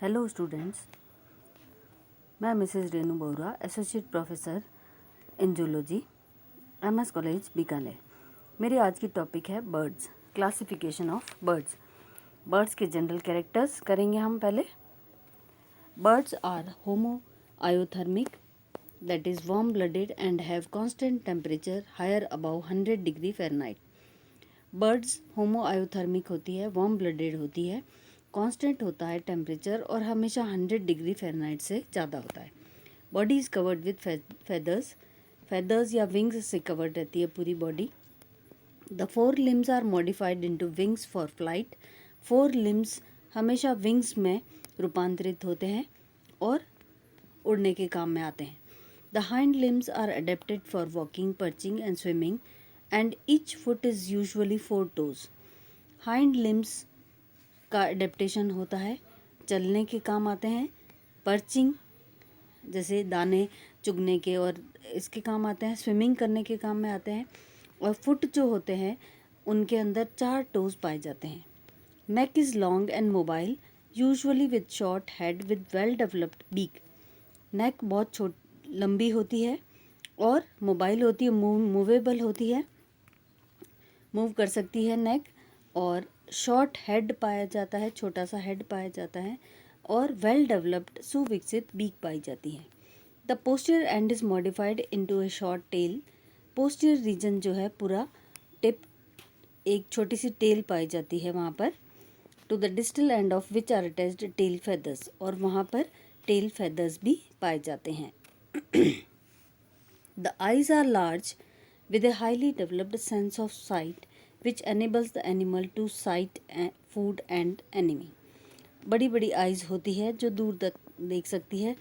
Hello students, मैं Mrs Renu Bora, associate professor in zoology, MS college Bikaner. मेरी आज की टॉपिक है birds, classification of birds. Birds के जनरल कैरेक्टर्स करेंगे हम पहले। Birds are homoiothermic, that is warm blooded and have constant temperature higher about 100 degree Fahrenheit. Birds homoiothermic होती है, वार्म ब्लडेड होती है, कांस्टेंट होता है टेम्परेचर और हमेशा 100 डिग्री फ़ारेनहाइट से ज़्यादा होता है। Body is covered with feathers या विंग्स से कवर्ड रहती है पूरी body. The 4 limbs are modified into wings for flight. 4 limbs हमेशा विंग्स में रूपांतरित होते हैं और उड़ने के काम में आते हैं। The hind limbs are adapted for walking, perching and swimming and each foot is usually 4 toes. Hind limbs का एडेप्टेशन होता है, चलने के काम आते हैं, पर्चिंग जैसे दाने चुगने के और इसके काम आते हैं, स्विमिंग करने के काम में आते हैं, और फुट जो होते हैं उनके अंदर 4 टोज पाए जाते हैं। Neck is long and mobile, usually with short head with well developed beak. Neck बहुत लंबी होती है और मोबाइल होती है, मूवेबल होती है, मूव कर सकती है नेक, और शॉर्ट हेड पाया जाता है, छोटा सा हेड पाया जाता है, और वेल डेवलप्ड सुविकसित बीक पाई जाती है। The posterior and is modified into A short tail. Posterior reason जो है पूरा टिप, एक छोटी सी टेल पाई जाती है वहाँ पर। To the distal end of which are attached tail feathers, और वहाँ पर टेल फेदर्स भी पाए जाते हैं। The eyes are large with a highly developed sense of sight which enables the animal to sight food and enemy. बड़ी बड़ी eyes होती है जो दूर तक देख सकती है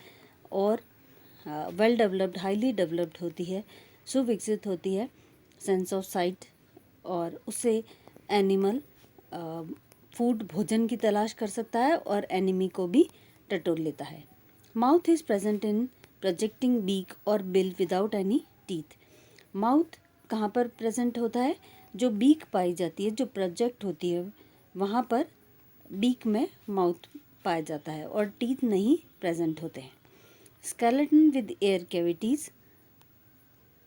और वेल डेवलप्ड, हाईली डेवलप्ड होती है, सुविकसित होती है सेंस ऑफ साइट, और उससे एनिमल फूड, भोजन की तलाश कर सकता है और एनिमी को भी टटोल लेता है। Mouth is present in projecting beak और bill without any teeth. Mouth कहाँ पर प्रेजेंट होता है? जो बीक पाई जाती है, जो प्रोजेक्ट होती है, वहाँ पर बीक में माउथ पाया जाता है और टीथ नहीं प्रेजेंट होते हैं। Skeleton with air cavities,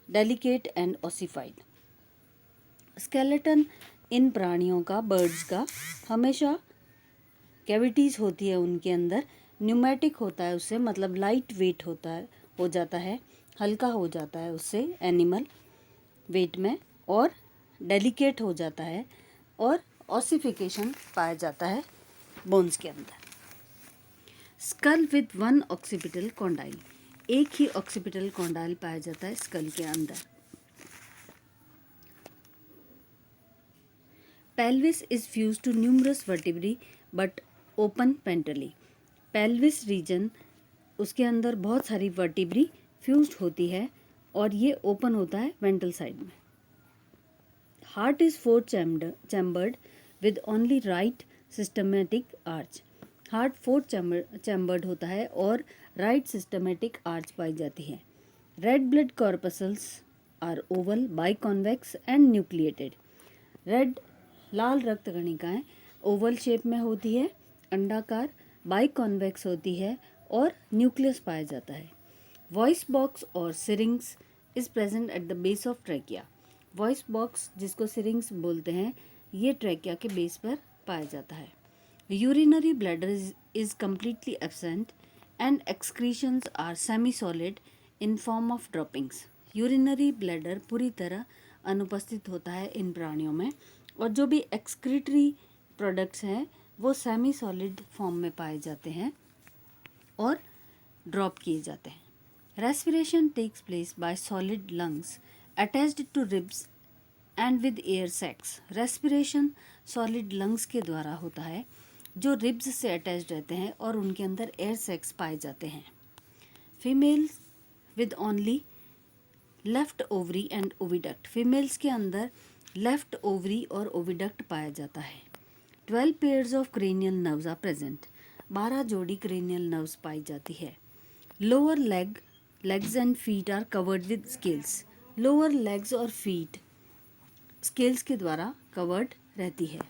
delicate and ossified. Skeleton इन प्राणियों का, बर्ड्स का, हमेशा कैविटीज़ होती है उनके अंदर, न्यूमेटिक होता है उससे, मतलब लाइट वेट होता है, हो जाता है, हल्का हो जाता है उससे एनिमल वेट में, और डेलिकेट हो जाता है, और ऑसिफिकेशन पाया जाता है बोन्स के अंदर। स्कल विद 1 ऑक्सीपिटल कॉन्डाइल, एक ही ऑक्सीपिटल कॉन्डाइल पाया जाता है स्कल के अंदर। Pelvis is fuse to numerous vertebrae but open ventrally. Pelvis region, उसके अंदर बहुत सारी वर्टिब्री फ्यूज्ड होती है और ये ओपन होता है वेंट्रल साइड में। Heart is 4 chambered with only right systematic arch. Heart 4 chambered होता है और राइट सिस्टमेटिक आर्च पाई जाती है। Red blood corpuscles are oval, biconvex and nucleated. Red, लाल रक्त कणिकाएं ओवल शेप में होती है, अंडाकार, बाइकॉन्वेक्स होती है और न्यूक्लियस पाया जाता है। वॉइस बॉक्स और syrinx is present at the base of trachea. Voice box, जिसको सिरिंग्स बोलते हैं, ये ट्रैकिया के बेस पर पाया जाता है। Urinary bladder is completely absent and excretions are semi solid in form of droppings. Urinary bladder पूरी तरह अनुपस्थित होता है इन प्राणियों में, और जो भी एक्सक्रीटरी प्रोडक्ट्स हैं वो सेमी सॉलिड फॉर्म में पाए जाते हैं और ड्रॉप किए जाते हैं। Respiration takes place by solid lungs attached to ribs and with air sacs. Respiration solid lungs के द्वारा होता है जो रिब्स से अटैच रहते हैं और उनके अंदर एयर सैक्स पाए जाते हैं। Females with only left ovary and oviduct. Females के अंदर लेफ्ट ओवरी और ओविडक्ट पाया जाता है। 12 pairs of cranial nerves are present. 12 जोड़ी क्रेनियल नर्व्स पाई जाती है। Lower legs and feet are covered with scales. Lower legs और फीट स्केल्स के द्वारा कवर्ड रहती है।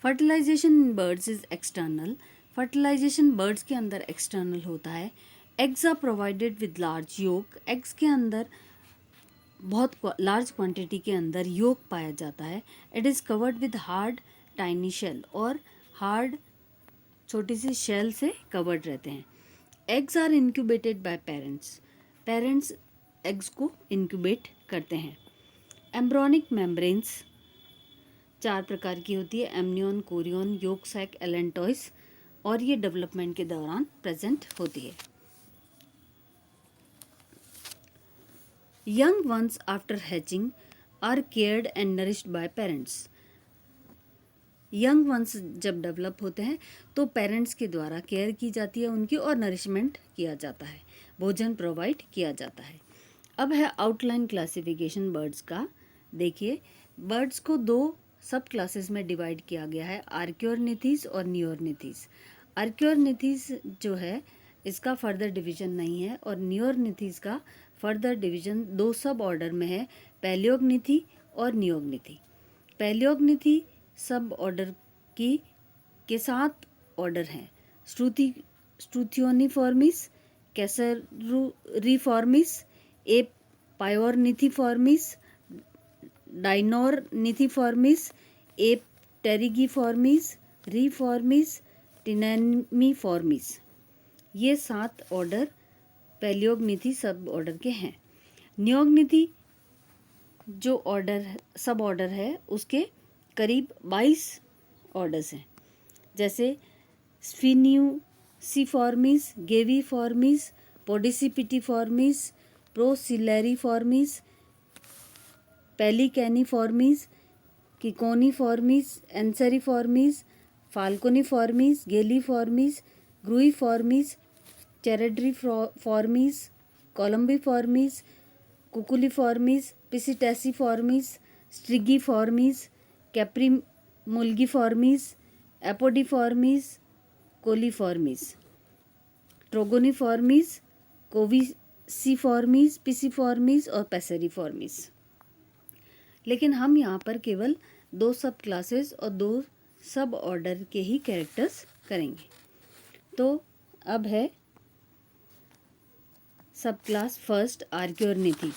Fertilisation in birds is external. Fertilisation birds के अंदर एक्सटर्नल होता है। Eggs are provided with large yolk. Eggs के अंदर बहुत लार्ज क्वांटिटी के अंदर योक पाया जाता है। It is covered with hard tiny shell, और हार्ड छोटी सी शेल से कवर्ड रहते हैं। Eggs are incubated by parents. Parents eggs को इंक्यूबेट करते हैं। एम्ब्रॉनिक मेम्ब्रेन्स 4 प्रकार की होती है, amnion, chorion, yolk sac, allantois, और ये डेवलपमेंट के दौरान प्रेजेंट होती है। Young ones after hatching are cared and nourished by parents. Young ones जब डेवलप होते हैं तो पेरेंट्स के द्वारा केयर की जाती है उनकी, और नरिशमेंट किया जाता है, भोजन प्रोवाइड किया जाता है। अब है आउटलाइन क्लासिफिकेशन बर्ड्स का। देखिए, बर्ड्स को 2 सब क्लासेस में डिवाइड किया गया है, आर्क्योरनिथीस और नियोरनिथीस। आर्क्योरनिथीस जो है इसका फर्दर डिवीजन नहीं है, और नियोरनिथीस का फर्दर डिवीजन 2 सब ऑर्डर में है, पैलियोग्निथी और नियोग्निथी। पैलियोग्निथी सब ऑर्डर के 7 ऑर्डर हैं, स्ट्रूथियोनिफॉर्मिस, कैसरिफॉर्मिस, एपायोर्निथिफॉर्मिस, डाइनोर्निथिफॉर्मिस, एपटेरिगिफॉर्मिस, रिफॉर्मिस, टिनेमिफॉर्मिस। ये 7 ऑर्डर पैलियोग्निथी सब ऑर्डर के हैं। नियोग्निथी जो ऑर्डर सब ऑर्डर है उसके करीब 22 ऑर्डर्स हैं, जैसे स्फिन्यूसिफॉर्मिस, गेविफॉर्मिस, पोडिसिपिटिफॉर्मिस, प्रोसिलरिफॉर्मिस, पेलिकैनिफॉर्मिस, किकोनिफॉर्मिस, एंसरिफॉर्मिस, फाल्कोनिफॉर्मिस, गेलिफॉर्मिस, ग्रुइफॉर्मिस, चेरेड्रिफॉर्मिस, कोलम्बिफॉर्मिस, कुकुलिफॉर्मिस, पिसिटेसिफॉर्मिस, स्ट्रिगिफॉर्मिस, कैप्रिमुल्गिफॉर्मिस, एपोडिफॉर्मिस, कोलिफॉर्मिस, ट्रोगोनिफॉर्मिस, कोविसिफॉर्मिस, पिसिफॉर्मिस और पैसेरिफॉर्मिस। लेकिन हम यहाँ पर केवल 2 सब क्लासेस और 2 सब ऑर्डर के ही कैरेक्टर्स करेंगे। तो अब है सब क्लास फर्स्ट, आर्क्योरनिथीस।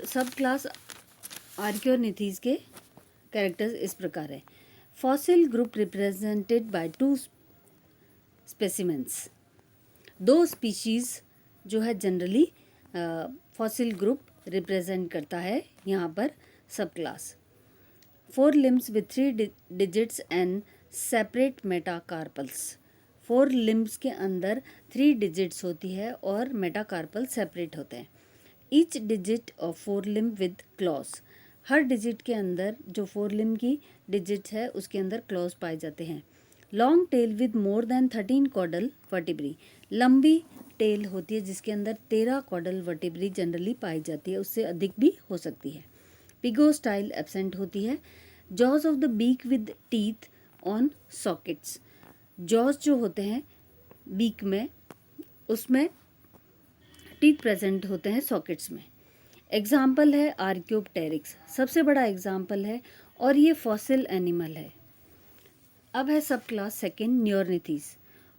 सब क्लास आर्क्योरनिथीस के कैरेक्टर्स इस प्रकार है। Fossil group represented by 2 specimens. 2 species जो है जनरली फॉसिल ग्रुप रिप्रेजेंट करता है यहाँ पर सब class. 4 limbs with 3 digits and separate metacarpals। 4 limbs के अंदर 3 digits होती है और मेटाकार्पल सेपरेट होते हैं। Each digit of 4 limb with claws। Her digit के अंदर जो 4 limb की डिजिट है उसके अंदर क्लॉज पाए जाते हैं। Long tail with more than 13 caudal vertebrae. लंबी टेल होती है जिसके अंदर 13 कॉडल वर्टिब्री जनरली पाई जाती है, उससे अधिक भी हो सकती है। पिगो स्टाइल एब्सेंट होती है। Jaws of the beak with teeth on sockets. Jaws जो होते हैं बीक में, उसमें टीथ प्रेजेंट होते हैं सॉकेट्स में। एग्जाम्पल है आर्क्योप्टेरिक्स, सबसे बड़ा एग्जाम्पल है और ये फॉसिल एनिमल है। अब है sub class second, Neornithes.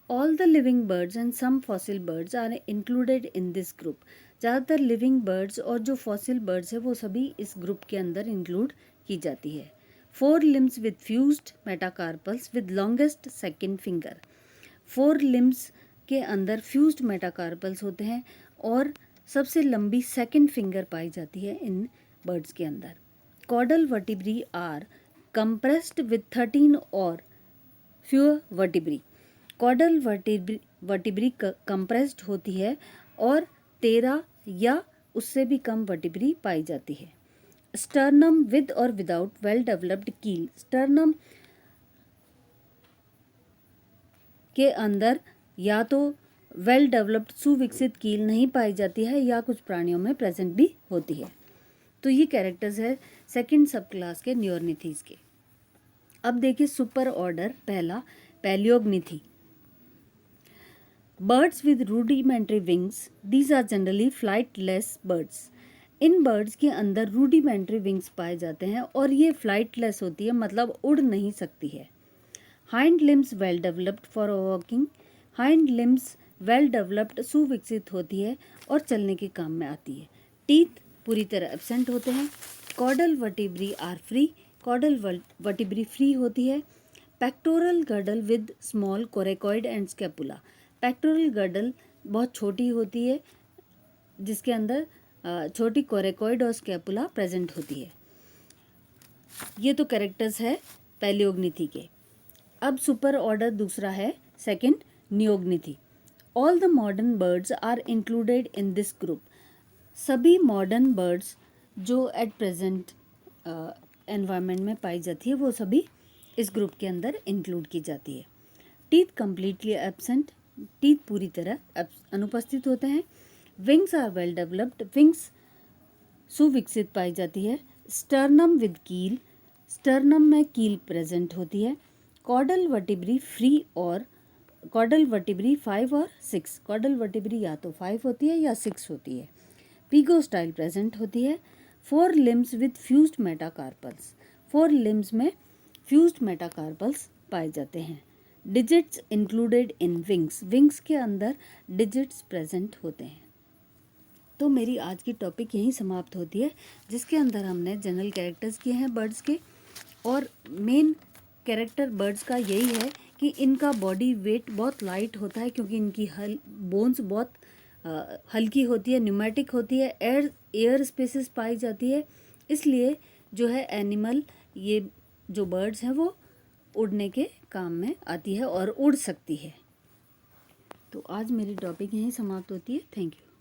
All the living birds and some fossil birds are included in this group. ज़्यादातर लिविंग बर्ड्स और जो फॉसिल बर्ड्स है वो सभी इस ग्रुप के अंदर इंक्लूड की जाती है। 4 limbs with fused metacarpals with longest second finger। 4 limbs के अंदर फ्यूज्ड मेटाकार्पल्स होते हैं और सबसे लंबी सेकंड फिंगर पाई जाती है इन बर्ड्स के अंदर। Caudal vertebrae are compressed with 13 और fewer vertebrae. Caudal vertebrae compressed होती है और 13 या उससे भी कम वर्टिब्री पाई जाती है। स्टर्नम विद और विदाउट वेल डेवलप्ड कील। स्टर्नम के अंदर या तो वेल डेवलप्ड सुविकसित कील नहीं पाई जाती है या कुछ प्राणियों में प्रेजेंट भी होती है। तो ये कैरेक्टर्स है सेकंड सब क्लास के नियोरनिथीस के। अब देखिए सुपर ऑर्डर पहला, Palaeognathae. Birds with rudimentary wings, these are generally flightless birds. इन बर्ड्स के अंदर रूडिमेंट्री विंग्स पाए जाते हैं और ये फ्लाइटलेस होती है, मतलब उड़ नहीं सकती है। Hind limbs well developed for walking, hind limbs well developed सुविकसित होती है और चलने के काम में आती है। टीथ पूरी तरह एब्सेंट होते हैं। Caudal vertebrae are free, caudal vertebrae free होती है। Pectoral girdle with small coracoid and scapula, pectoral girdle बहुत छोटी होती है जिसके अंदर छोटी कोरेकॉइड और स्कैपुला प्रेजेंट होती है। ये तो कैरेक्टर्स है पैलियोग्निथी के। अब सुपर ऑर्डर दूसरा है, second, Neognathae. All the modern birds are included in this group, सभी मॉडर्न बर्ड्स जो एट प्रेजेंट एनवायरनमेंट में पाई जाती है वो सभी इस ग्रुप के अंदर इंक्लूड की जाती है। टीथ कम्प्लीटली एब्सेंट, टीथ पूरी तरह अनुपस्थित होते हैं। Wings are well developed, wings सुविकसित पाई जाती है। स्टर्नम विद कील, स्टर्नम में कील प्रेजेंट होती है। कॉर्डल वर्टिब्री फ्री और कॉर्डल वर्टिब्री 5 और 6, कॉर्डल वर्टिब्री या तो 5 होती है या 6 होती है। पीगो स्टाइल प्रेजेंट होती है। 4 limbs with fused metacarpals, 4 limbs में फ्यूज्ड मेटाकार्पल्स पाए जाते हैं। Digits included in wings, wings के अंदर डिजिट्स प्रेजेंट होते हैं। तो मेरी आज की टॉपिक यहीं समाप्त होती है, जिसके अंदर हमने जनरल कैरेक्टर्स किए हैं बर्ड्स के, और मेन कैरेक्टर बर्ड्स का यही है कि इनका बॉडी वेट बहुत लाइट होता है, क्योंकि इनकी बोन्स बहुत हल्की होती है, न्यूमेटिक होती है, एयर स्पेसेस पाई जाती है, इसलिए जो है एनिमल, ये जो बर्ड्स हैं वो उड़ने के काम में आती है और उड़ सकती है। तो आज मेरी टॉपिक यहीं समाप्त होती है। Thank you.